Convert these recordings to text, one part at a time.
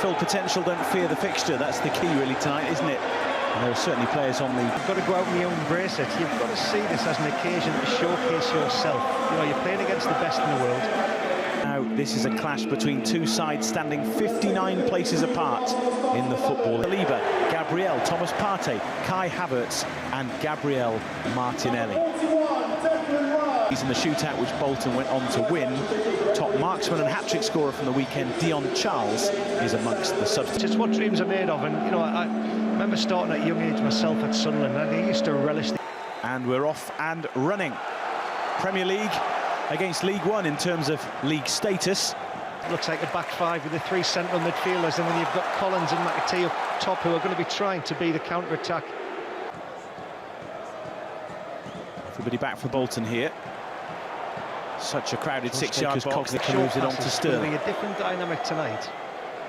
full potential, don't fear the fixture. That's the key really tonight, isn't it? And there are certainly players on the... You've got to go out and you embrace it. You've got to see this as an occasion to showcase yourself. You know, you're playing against the best in the world. Now, this is a clash between two sides standing 59 places apart in the football. Saliba, Gabriel, Thomas Partey, Kai Havertz and Gabriel Martinelli. He's in the shootout which Bolton went on to win. Top marksman and hat-trick scorer from the weekend, Dion Charles, is amongst the substitutes. It's what dreams are made of, and you know, I remember starting at a young age myself at Sunderland, and I used to relish the... And we're off and running. Premier League against League One in terms of league status. It looks like a back five with the three central midfielders, and then you've got Collins and McAtee up top who are going to be trying to be the counter-attack. Everybody back for Bolton here. Such a crowded six-yard box that moves it on to Sterling. It's going to be a different dynamic tonight,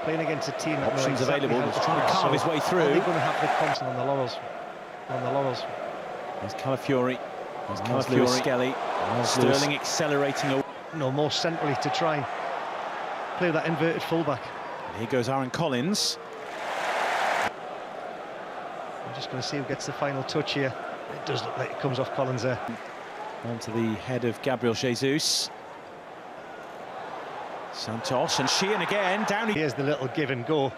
playing against a team that options exactly available. He's trying to carve his way through. They're going to have the constant on the laurels. There's Calafiori. There's Lewis Skelly. Sterling accelerating. No, more centrally to try and play that inverted fullback. And here goes Aaron Collins. I'm just going to see who gets the final touch here. It does look like it comes off Collins there. Onto the head of Gabriel Jesus. Santos and Sheehan again, down. Here's the little give and go.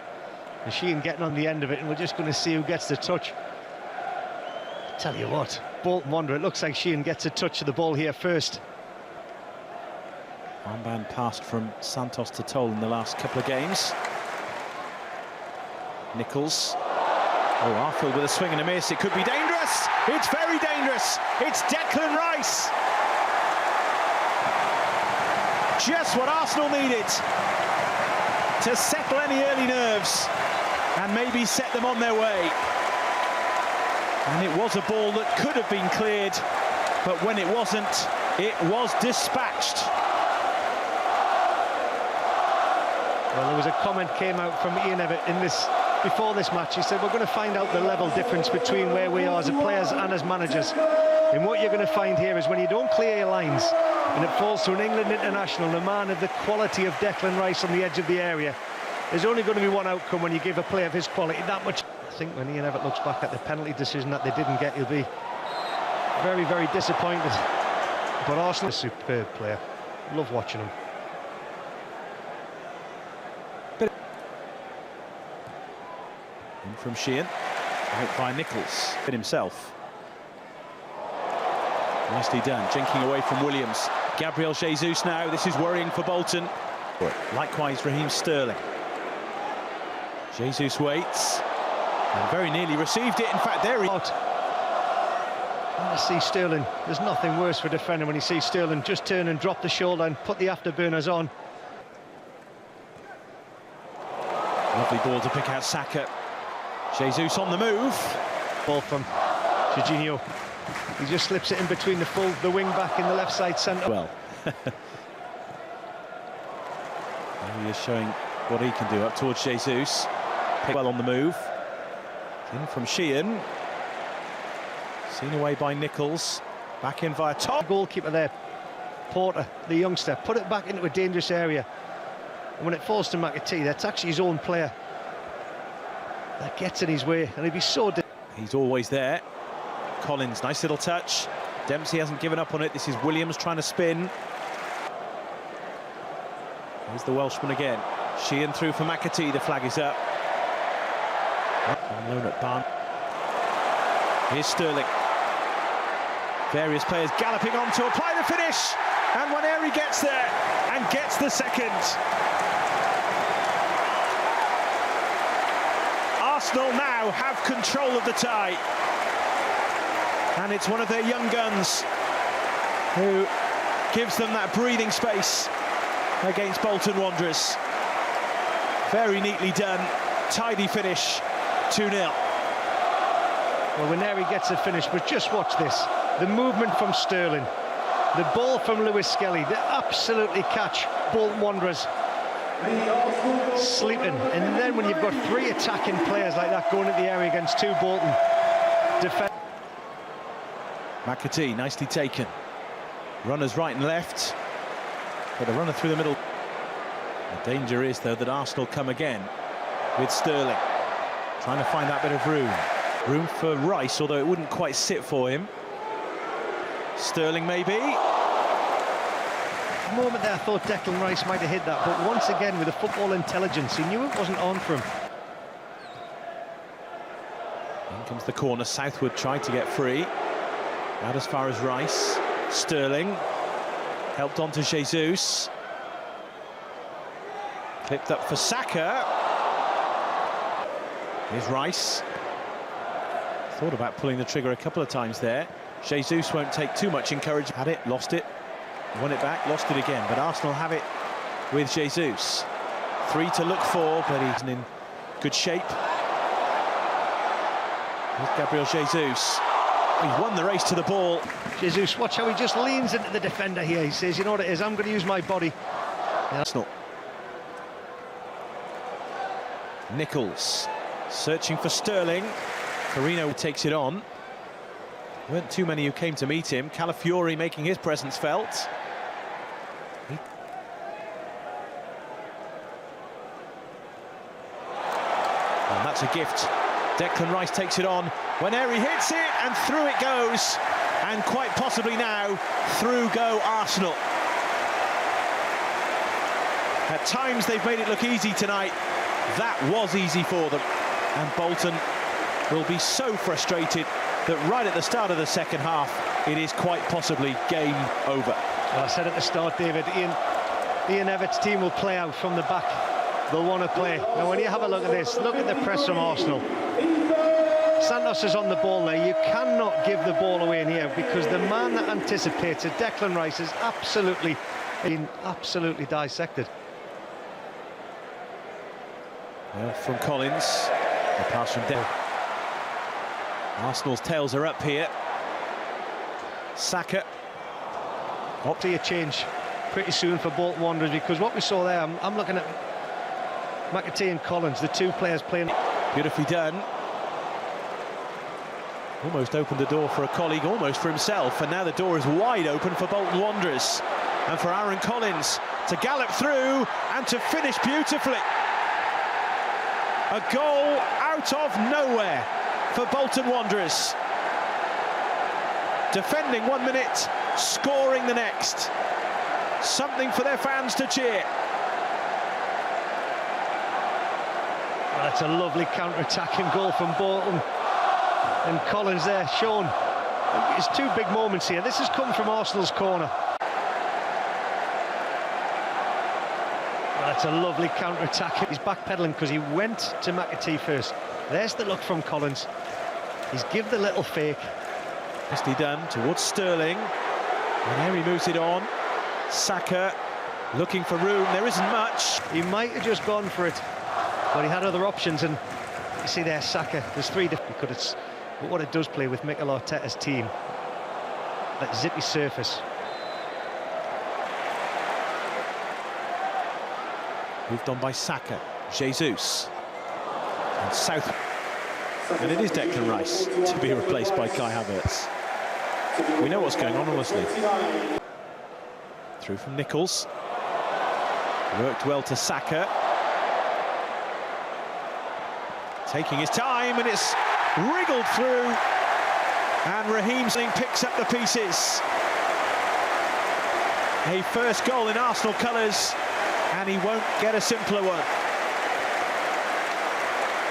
And Sheehan getting on the end of it, and we're just going to see who gets the touch. I tell you what, Bolton Wanderers, it looks like Sheehan gets a touch of the ball here first. Armband passed from Santos to Toll in the last couple of games. Nichols. Oh, Arfield with a swing and a miss. It could be dangerous. It's very dangerous. It's Declan Rice. Just what Arsenal needed to settle any early nerves and maybe set them on their way. And it was a ball that could have been cleared, but when it wasn't, it was dispatched. Well, there was a comment came out from Ian Evatt in this before this match. He said, we're going to find out the level difference between where we are as players and as managers. And what you're going to find here is when you don't clear your lines and it falls to an England international, a man of the quality of Declan Rice on the edge of the area, there's only going to be one outcome when you give a player of his quality that much. I think when Ian Evatt looks back at the penalty decision that they didn't get, he'll be very, very disappointed. But Arsenal is a superb player. Love watching him. From Sheehan, out by Nichols, hit himself. Nicely done, jinking away from Williams. Gabriel Jesus now, this is worrying for Bolton. Likewise, Raheem Sterling. Jesus waits, and very nearly received it. In fact, there he... I see Sterling, there's nothing worse for a defender when you see Sterling just turn and drop the shoulder and put the afterburners on. Lovely ball to pick out Saka. Jesus on the move. Ball from Jorginho. He just slips it in between the wing back in the left side centre. Well, he is showing what he can do up towards Jesus. Pick well on the move. In from Sheehan. Seen away by Nichols. Back in via top. Goalkeeper there, Porter, the youngster, put it back into a dangerous area. And when it falls to McAtee, that's actually his own player that gets in his way, and he'd be so... He's always there. Collins, nice little touch. Dempsey hasn't given up on it. This is Williams trying to spin. Here's the Welshman again. Sheehan through for McAtee. The flag is up. On loan at Barn. Here's Sterling. Various players galloping on to apply the finish. And Nwaneri gets there and gets the second. Arsenal now have control of the tie, and it's one of their young guns who gives them that breathing space against Bolton Wanderers. Very neatly done, tidy finish, 2-0. Well, Nwaneri gets a finish, but just watch this. The movement from Sterling, the ball from Lewis Skelly, they absolutely catch Bolton Wanderers sleeping, and then when you've got three attacking players like that going at the area against two Bolton defenders. McAtee, nicely taken. Runners right and left, but a runner through the middle. The danger is, though, that Arsenal come again. with Sterling. Trying to find that bit of room. Room for Rice, although it wouldn't quite sit for him. Sterling maybe. The moment there I thought Declan Rice might have hit that, but once again with the football intelligence, he knew it wasn't on for him. In comes the corner. Southwood tried to get free. Out as far as Rice. Sterling helped on to Jesus. Clipped up for Saka. Here's Rice. Thought about pulling the trigger a couple of times there. Jesus won't take too much encouragement. Had it, lost it, won it back, lost it again. But Arsenal have it with Jesus. 3 to look for, but he's in good shape. Here's Gabriel Jesus. He's won the race to the ball. Jesus, watch how he just leans into the defender here. He says, you know what it is, I'm going to use my body. Arsenal. Nichols searching for Sterling. Carino takes it on. Weren't too many who came to meet him. Calafiori making his presence felt. And that's a gift. Declan Rice takes it on. Waneri hits it, and through it goes. And quite possibly now, through go Arsenal. At times they've made it look easy tonight. That was easy for them. And Bolton will be so frustrated that right at the start of the second half, it is quite possibly game over. Well, I said at the start, David, Ian Everett's team will play out from the back. They'll want to play. Now, when you have a look at this, look at the press from Arsenal. Santos is on the ball there. You cannot give the ball away in here because the man that anticipates it, Declan Rice, is absolutely dissected. Well, from Collins, the pass from Dell. Arsenal's tails are up here. Saka. Hope to see a change pretty soon for Bolton Wanderers, because what we saw there, I'm looking at McAtee and Collins, the two players playing. Beautifully done. Almost opened the door for a colleague, almost for himself, and now the door is wide open for Bolton Wanderers and for Aaron Collins to gallop through and to finish beautifully. A goal out of nowhere for Bolton Wanderers. Defending 1 minute, scoring the next. Something for their fans to cheer. Well, that's a lovely counter-attacking goal from Bolton. And Collins there, shown. It's two big moments here. This has come from Arsenal's corner. Well, that's a lovely counter-attack. He's backpedaling because he went to McAtee first. There's the look from Collins. He's give the little fake. Nicely done towards Sterling. And here he moves it on. Saka looking for room. There isn't much. He might have just gone for it, but he had other options. And you see there, Saka. There's three different. But what it does play with Mikel Arteta's team, that zippy surface. Moved on by Saka. Jesus. And South. And it is Declan Rice to be replaced by Kai Havertz. We know what's going on, honestly. Through from Nichols. Worked well to Saka. Taking his time, and it's wriggled through. And Raheem Sterling picks up the pieces. A first goal in Arsenal colours, and he won't get a simpler one.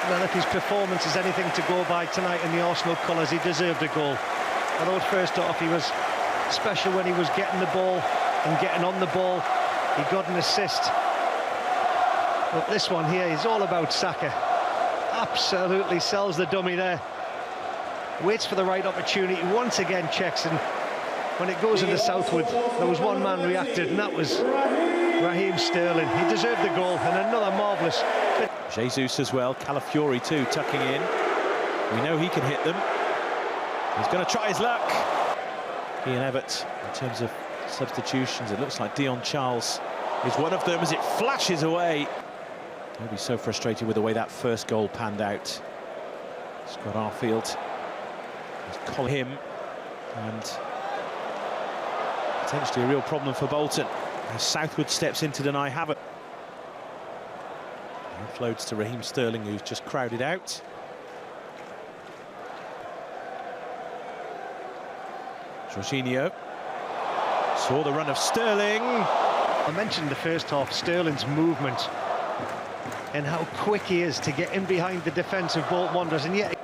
Well, if his performance is anything to go by tonight in the Arsenal colours, he deserved a goal. Although first off, he was special when he was getting the ball and getting on the ball. He got an assist. But this one here is all about Saka. Absolutely sells the dummy there. Waits for the right opportunity, once again checks, and when it goes into Southwood, there was one man reacted, and that was Raheem Sterling. He deserved the goal, and another marvellous. Jesus as well, Calafiori too, tucking in. We know he can hit them. He's going to try his luck. Ian Evatt, in terms of substitutions, it looks like Dion Charles is one of them as it flashes away. He'll be so frustrated with the way that first goal panned out. Scott Arfield has called him, and potentially a real problem for Bolton as Southwood steps in to deny Havertz. Offloads to Raheem Sterling, who's just crowded out. Jorginho saw the run of Sterling. I mentioned the first half, Sterling's movement and how quick he is to get in behind the defence of Bolton Wanderers, and yet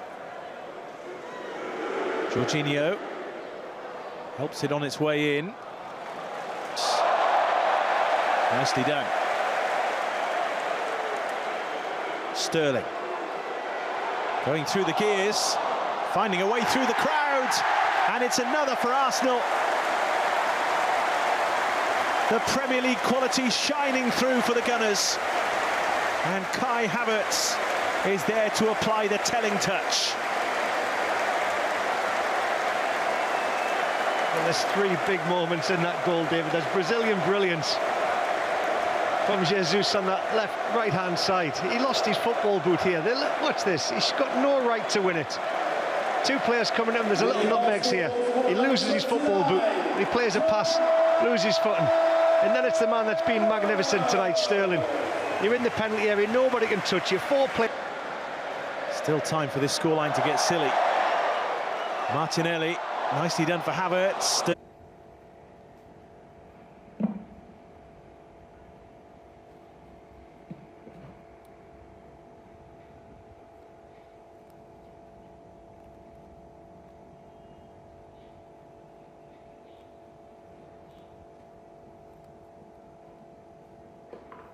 Jorginho helps it on its way in. Nicely done. Sterling going through the gears, finding a way through the crowd, and it's another for Arsenal. The Premier League quality shining through for the Gunners, and Kai Havertz is there to apply the telling touch. Well, there's three big moments in that goal, David. There's Brazilian brilliance from Jesus on that right-hand side. He lost his football boot here. Watch this. He's got no right to win it. Two players coming in. There's a little nutmegs here. He loses his football boot. He plays a pass, loses footing, and then it's the man that's been magnificent tonight, Sterling. You're in the penalty area. Nobody can touch you. Still time for this scoreline to get silly. Martinelli, nicely done for Havertz.